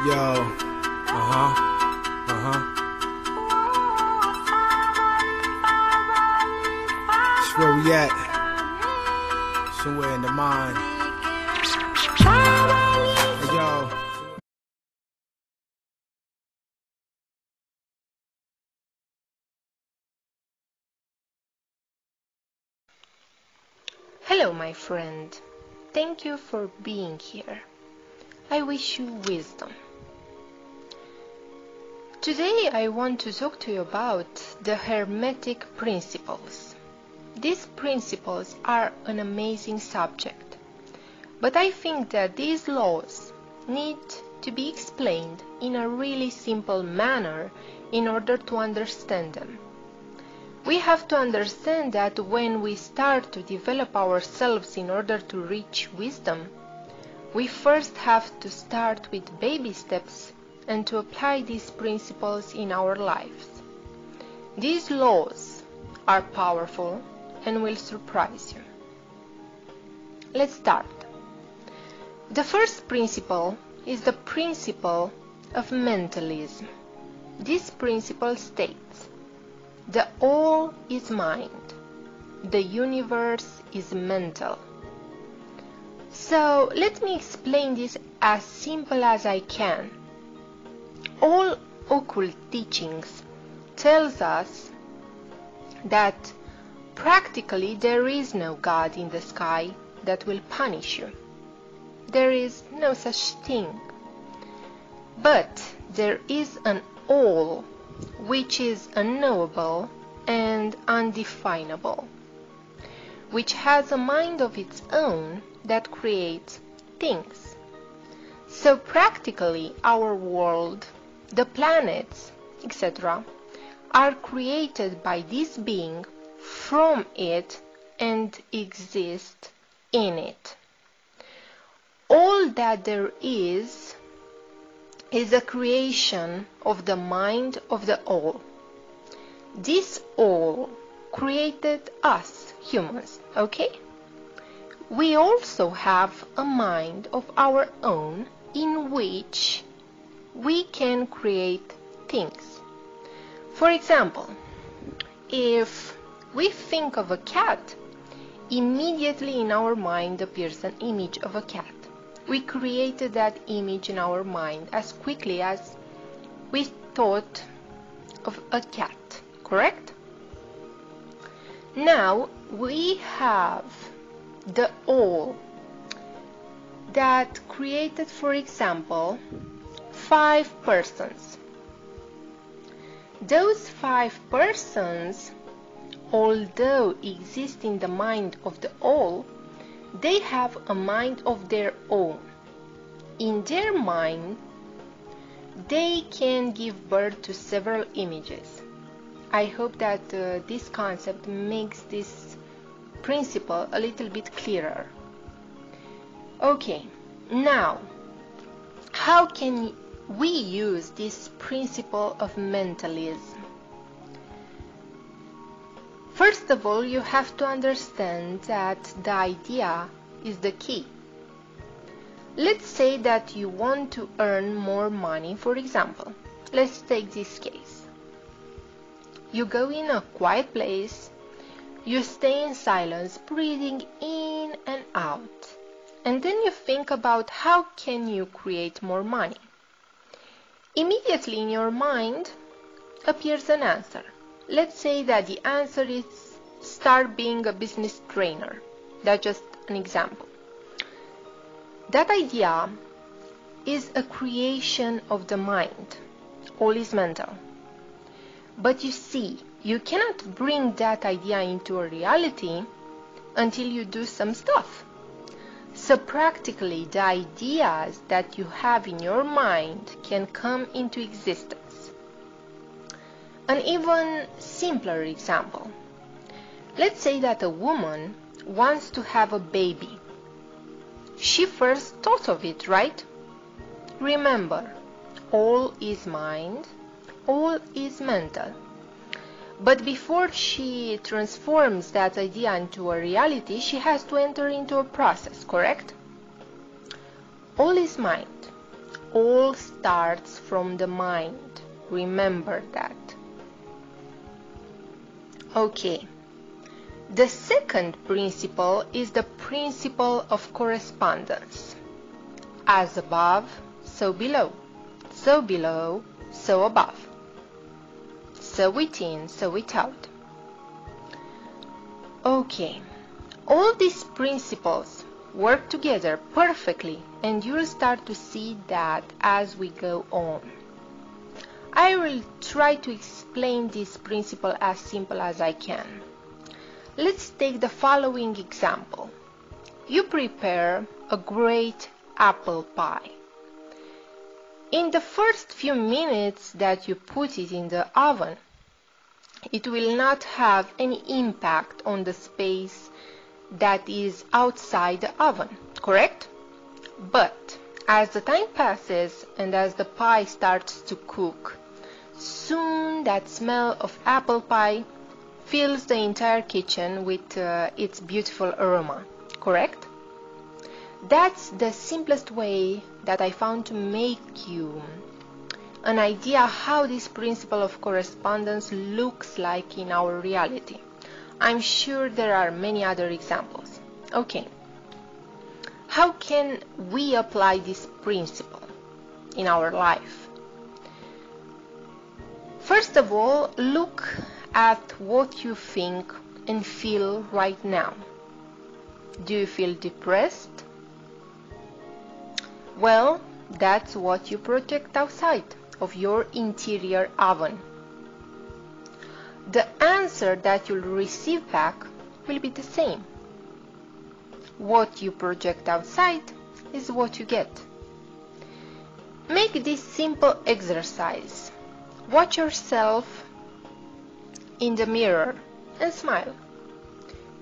Yo, It's where we at, somewhere in the mind. Hey, yo. Hello, my friend. Thank you for being here. I wish you wisdom. Today I want to talk to you about the Hermetic principles. These principles are an amazing subject, but I think that these laws need to be explained in a really simple manner in order to understand them. We have to understand that when we start to develop ourselves in order to reach wisdom, we first have to start with baby steps and to apply these principles in our lives. These laws are powerful and will surprise you. Let's start. The first principle is the principle of mentalism. This principle states, the all is mind, the universe is mental. So let me explain this as simple as I can. All occult teachings tells us that practically there is no God in the sky that will punish you. There is no such thing. But there is an all which is unknowable and undefinable, which has a mind of its own that creates things. So practically our world, the planets, etc., are created by this being from it and exist in it. All that there is a creation of the mind of the all. This all created us humans, okay? We also have a mind of our own in which we can create things. For example, if we think of a cat, immediately in our mind appears an image of a cat. We created that image in our mind as quickly as we thought of a cat, correct? Now we have the all that created, for example, 5 persons. Those 5 persons, although exist in the mind of the all, they have a mind of their own. In their mind, they can give birth to several images. I hope that this concept makes this principle a little bit clearer. Okay, now, how can we use this principle of mentalism? First of all, you have to understand that the idea is the key. Let's say that you want to earn more money, for example. Let's take this case. You go in a quiet place, you stay in silence, breathing in and out, and then you think about how can you create more money. Immediately in your mind appears an answer. Let's say that the answer is start being a business trainer. That's just an example. That idea is a creation of the mind. All is mental. But you see, you cannot bring that idea into a reality until you do some stuff. So practically the ideas that you have in your mind can come into existence. An even simpler example. Let's say that a woman wants to have a baby. She first thought of it, right? Remember, all is mind, all is mental. But before she transforms that idea into a reality, she has to enter into a process, correct? All is mind. All starts from the mind. Remember that. Okay. The second principle is the principle of correspondence. As above, so below. So below, so above. So within, so without. Okay. All these principles work together perfectly, and you'll start to see that as we go on. I will try to explain this principle as simple as I can. Let's take the following example. You prepare a great apple pie. In the first few minutes that you put it in the oven, it will not have any impact on the space that is outside the oven, correct? But as the time passes and as the pie starts to cook, soon that smell of apple pie fills the entire kitchen with its beautiful aroma, correct? That's the simplest way that I found to make you an idea how this principle of correspondence looks like in our reality. I'm sure there are many other examples. Okay. How can we apply this principle in our life? First of all, look at what you think and feel right now. Do you feel depressed? Well, that's what you project outside of your interior oven. The answer that you'll receive back will be the same. What you project outside is what you get. Make this simple exercise. Watch yourself in the mirror and smile.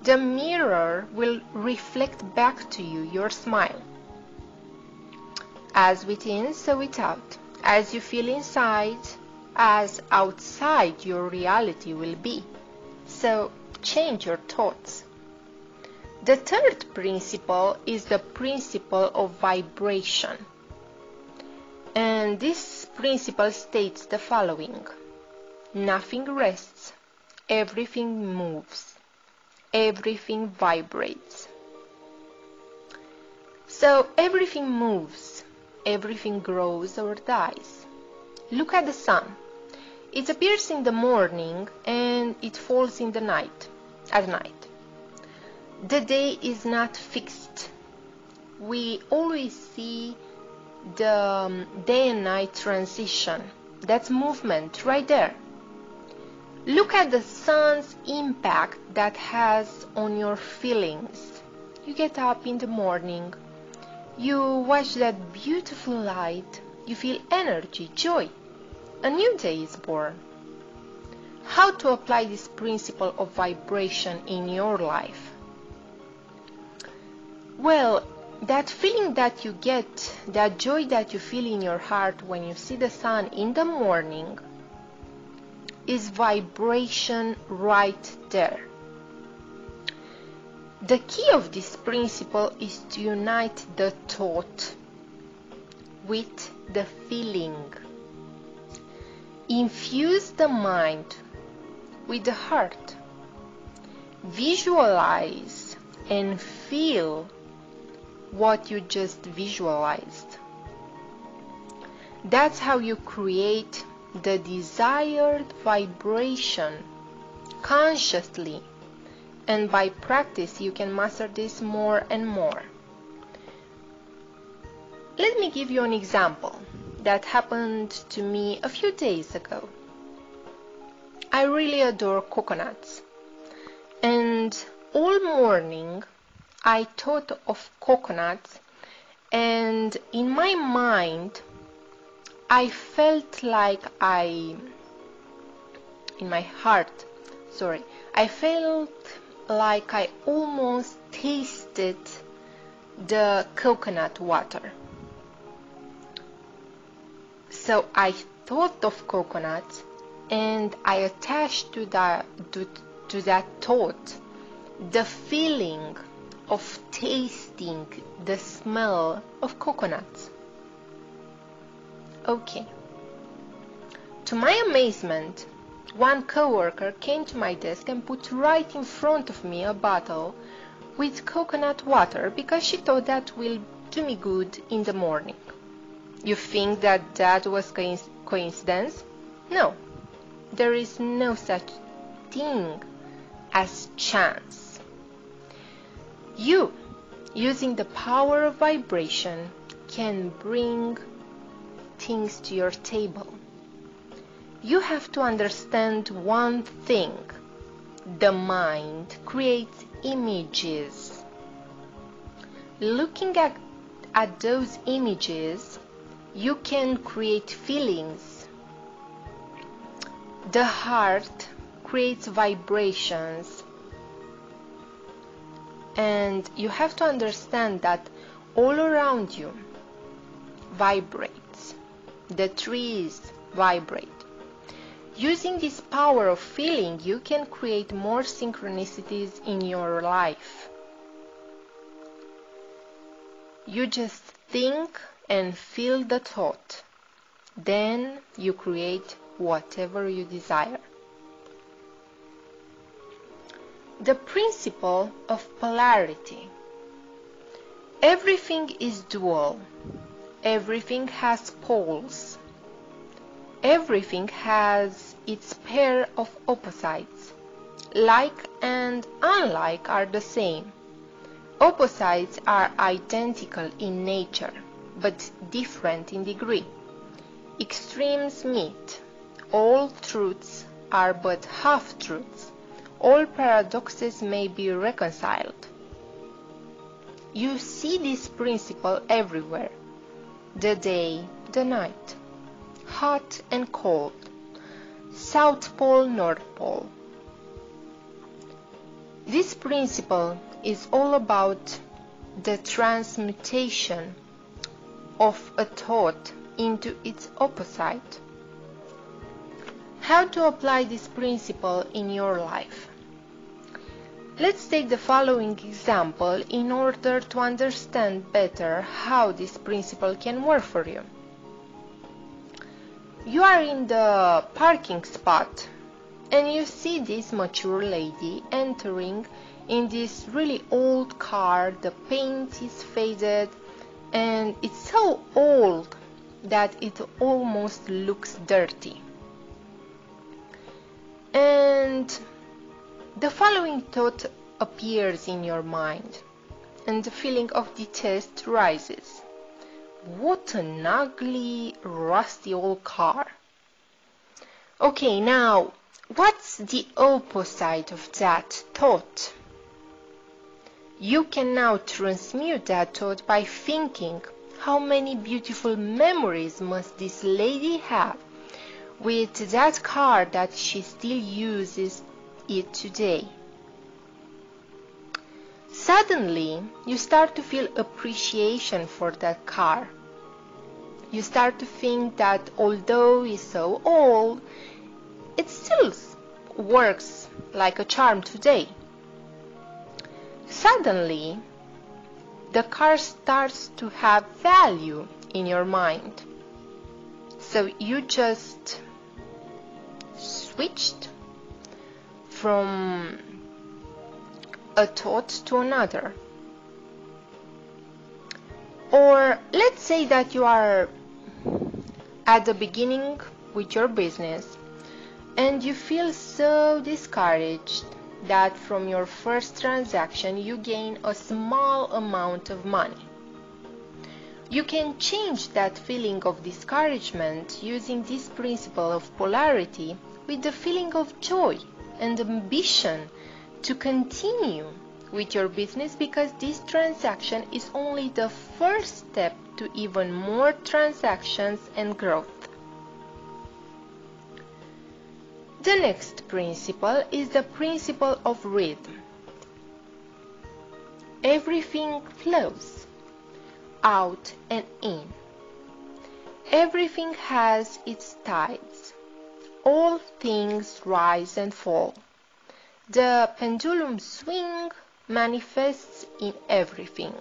The mirror will reflect back to you your smile. As within, so without. As you feel inside, as outside your reality will be. So change your thoughts. The third principle is the principle of vibration. And this principle states the following. Nothing rests, everything moves, everything vibrates. So everything moves, everything grows or dies. Look at the sun. It appears in the morning and it falls in the night, at night. The day is not fixed. We always see the day and night transition. That's movement right there. Look at the sun's impact that has on your feelings. You get up in the morning, you watch that beautiful light, you feel energy, joy. A new day is born. How to apply this principle of vibration in your life? Well, that feeling that you get, that joy that you feel in your heart when you see the sun in the morning, is vibration right there. The key of this principle is to unite the thought with the feeling. Infuse the mind with the heart. Visualize and feel what you just visualized. That's how you create the desired vibration consciously, and by practice you can master this more and more. Let me give you an example that happened to me a few days ago. I really adore coconuts, and all morning I thought of coconuts, and in my mind I felt like I almost tasted the coconut water. So I thought of coconuts and I attach to that thought the feeling of tasting the smell of coconuts. Okay. To my amazement, one coworker came to my desk and put right in front of me a bottle with coconut water because she thought that will do me good in the morning. You think that was coincidence? No. There is no such thing as chance. You, using the power of vibration, can bring things to your table. You have to understand one thing. The mind creates images. Looking at those images, you can create feelings. The heart creates vibrations. And you have to understand that all around you vibrates. The trees vibrate. Using this power of feeling, you can create more synchronicities in your life. You just think and feel the thought. Then you create whatever you desire. The principle of polarity. Everything is dual. Everything has poles. Everything has its pair of opposites. Like and unlike are the same. Opposites are identical in nature, but different in degree. Extremes meet. All truths are but half-truths. All paradoxes may be reconciled. You see this principle everywhere. The day, the night. Hot and cold. South Pole, North Pole. This principle is all about the transmutation of a thought into its opposite. How to apply this principle in your life? Let's take the following example in order to understand better how this principle can work for you. You are in the parking spot and you see this mature lady entering in this really old car. The paint is faded and it's so old that it almost looks dirty. And the following thought appears in your mind and the feeling of disgust rises. What an ugly, rusty old car. Okay, now, what's the opposite of that thought? You can now transmute that thought by thinking, how many beautiful memories must this lady have with that car that she still uses it today? Suddenly, you start to feel appreciation for that car. You start to think that although it's so old, it still works like a charm today. Suddenly, the car starts to have value in your mind. So you just switched from a thought to another. Or let's say that you are at the beginning with your business and you feel so discouraged that from your first transaction you gain a small amount of money. You can change that feeling of discouragement using this principle of polarity with the feeling of joy and ambition to continue with your business, because this transaction is only the first step to even more transactions and growth. The next principle is the principle of rhythm. Everything flows out and in. Everything has its tides, all things rise and fall. The pendulum swing manifests in everything.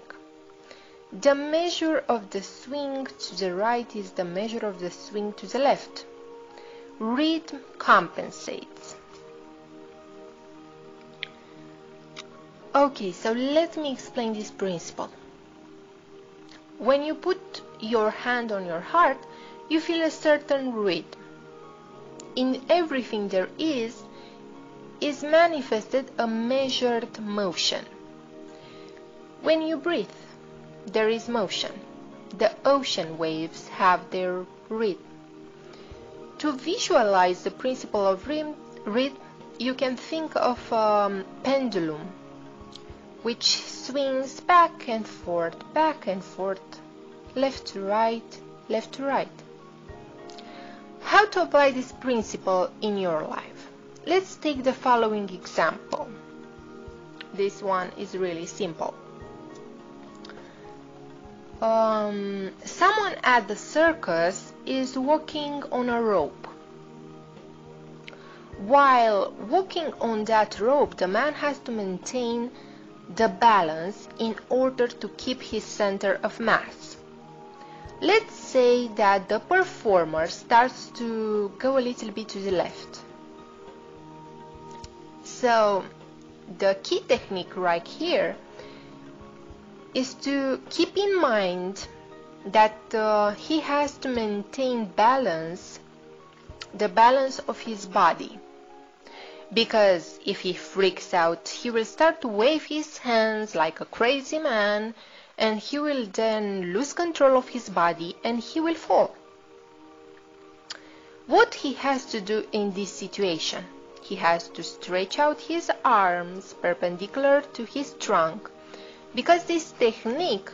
The measure of the swing to the right is the measure of the swing to the left. Rhythm compensates. Okay, so let me explain this principle. When you put your hand on your heart, you feel a certain rhythm. In everything there is manifested a measured motion. When you breathe, there is motion. The ocean waves have their rhythm. To visualize the principle of rhythm, you can think of a pendulum which swings back and forth, left to right, left to right. How to apply this principle in your life? Let's take the following example. This one is really simple. Someone at the circus is walking on a rope. While walking on that rope, the man has to maintain the balance in order to keep his center of mass. Let's say that the performer starts to go a little bit to the left. So the key technique right here is to keep in mind that he has to maintain balance, the balance of his body. Because if he freaks out, he will start to wave his hands like a crazy man, and he will then lose control of his body and he will fall. What he has to do in this situation? He has to stretch out his arms perpendicular to his trunk, because this technique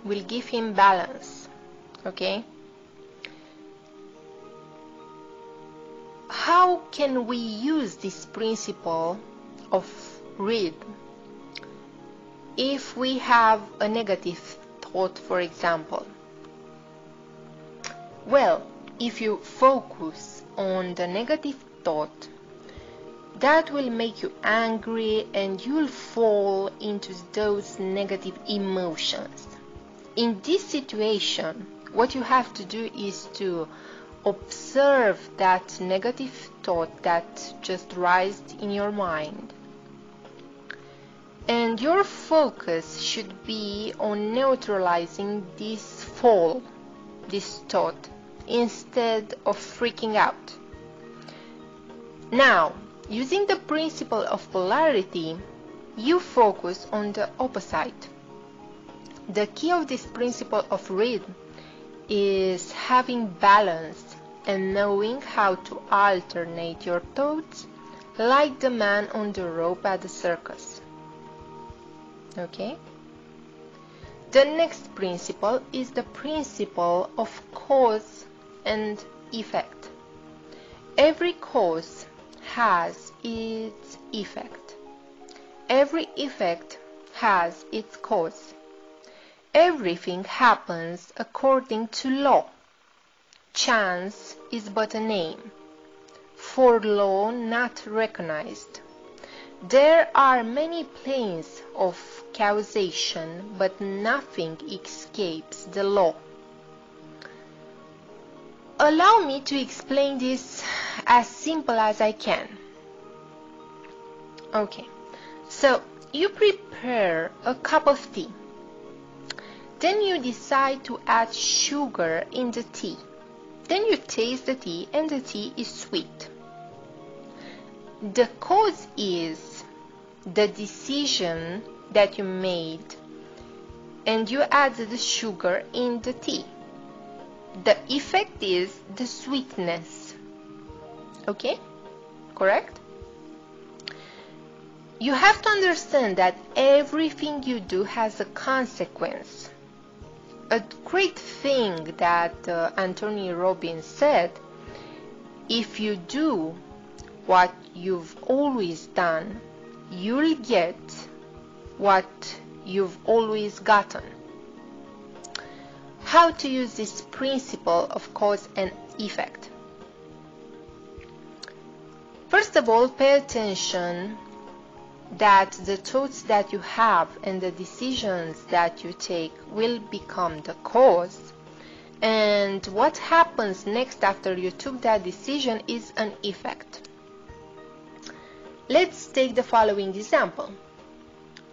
will give him balance. Okay? How can we use this principle of rhythm if we have a negative thought, for example? Well, if you focus on the negative thought, that will make you angry and you'll fall into those negative emotions. In this situation, what you have to do is to observe that negative thought that just rised in your mind. And your focus should be on neutralizing this fall, this thought, instead of freaking out. Now, using the principle of polarity, you focus on the opposite. The key of this principle of rhythm is having balance and knowing how to alternate your thoughts like the man on the rope at the circus. Okay? The next principle is the principle of cause and effect. Every cause has its effect. Every effect has its cause. Everything happens according to law. Chance is but a name, for law not recognized. There are many planes of causation, but nothing escapes the law. Allow me to explain this as simple as I can. Okay, so you prepare a cup of tea. Then you decide to add sugar in the tea. Then you taste the tea and the tea is sweet. The cause is the decision that you made and you add the sugar in the tea. The effect is the sweetness. Okay? Correct? You have to understand that everything you do has a consequence. A great thing that Anthony Robbins said, if you do what you've always done, you'll get what you've always gotten. How to use this principle of cause and effect? First of all, pay attention that the thoughts that you have and the decisions that you take will become the cause, and what happens next after you took that decision is an effect. Let's take the following example.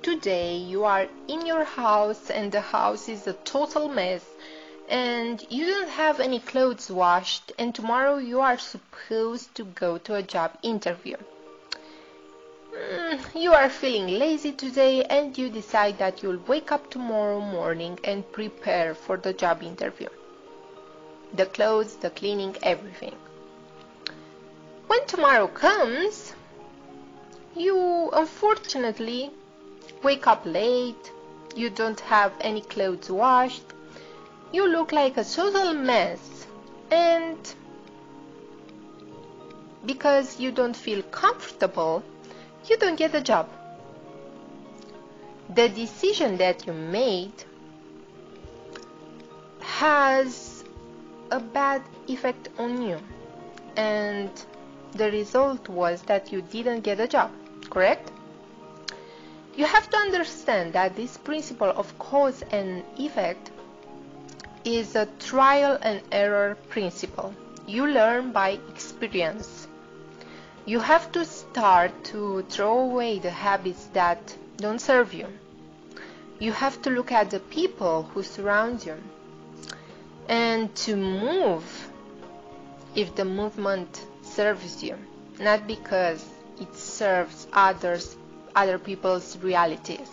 Today you are in your house and the house is a total mess and you don't have any clothes washed, and tomorrow you are supposed to go to a job interview. You are feeling lazy today and you decide that you'll wake up tomorrow morning and prepare for the job interview. The clothes, the cleaning, everything. When tomorrow comes, you unfortunately wake up late, you don't have any clothes washed, you look like a total mess, and because you don't feel comfortable, you don't get a job. The decision that you made has a bad effect on you, and the result was that you didn't get a job, correct? You have to understand that this principle of cause and effect is a trial and error principle. You learn by experience. You have to start to throw away the habits that don't serve you. You have to look at the people who surround you and to move if the movement serves you, not because it serves other people's realities.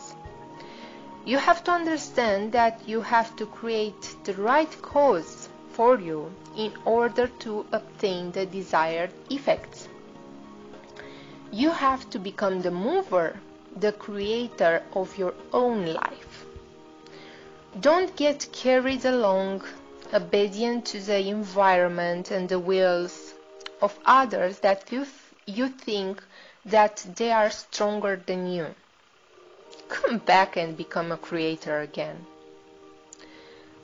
You have to understand that you have to create the right cause for you in order to obtain the desired effects. You have to become the mover, the creator of your own life. Don't get carried along, obedient to the environment and the wills of others that you think that they are stronger than you. Come back and become a creator again.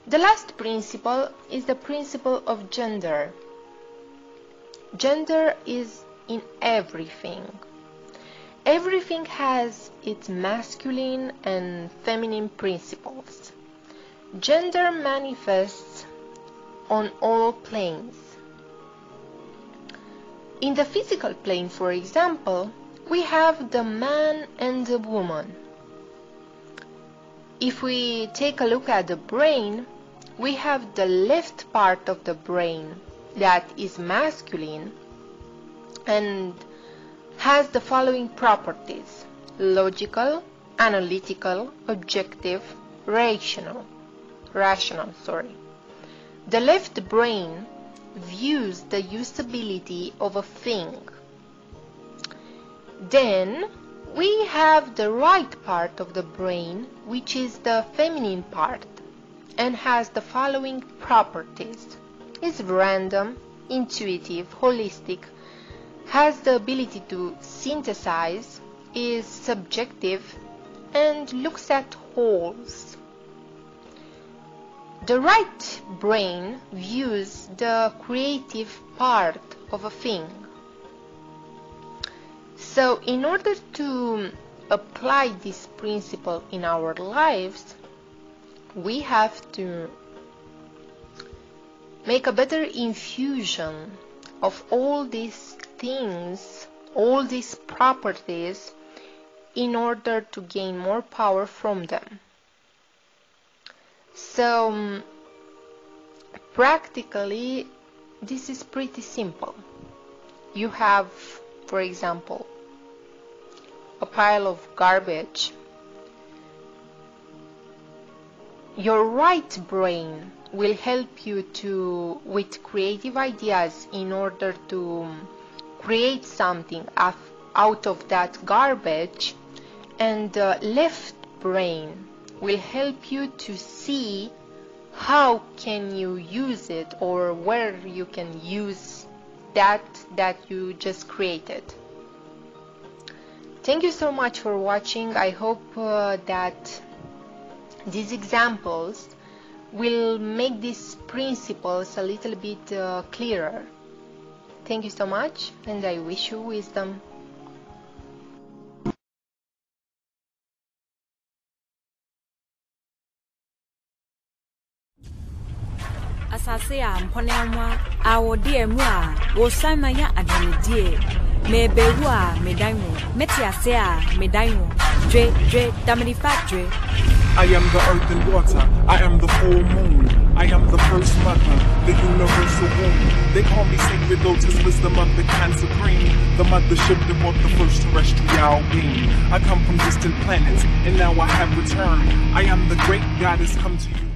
The last principle is the principle of gender. Gender is in everything. Everything has its masculine and feminine principles. Gender manifests on all planes. In the physical plane, for example, we have the man and the woman. If we take a look at the brain, we have the left part of the brain that is masculine and has the following properties: logical, analytical, objective, rational. The left brain views the usability of a thing. Then we have the right part of the brain, which is the feminine part, and has the following properties: is random, intuitive, holistic, has the ability to synthesize, is subjective, and looks at wholes. The right brain views the creative part of a thing. So in order to apply this principle in our lives, we have to make a better infusion of all these things, all these properties, in order to gain more power from them. So practically this is pretty simple. You have, for example, a pile of garbage. Your right brain will help you with creative ideas in order to create something out of that garbage, and the left brain will help you to see how can you use it, or where you can use that you just created. Thank you so much for watching. I hope that these examples will make these principles a little bit clearer. Thank you so much, and I wish you wisdom. Asasea mponenwa awodie mu a wosama ya adanedie mebewu a medanwo metiase a medanwo dwe damnifa dwe. I am the earth and water, I am the full moon, I am the first mother, the universal womb. They call me sacred lotus, wisdom of the Khan supreme, the mothership that brought the first terrestrial being. I come from distant planets, and now I have returned. I am the great goddess come to you.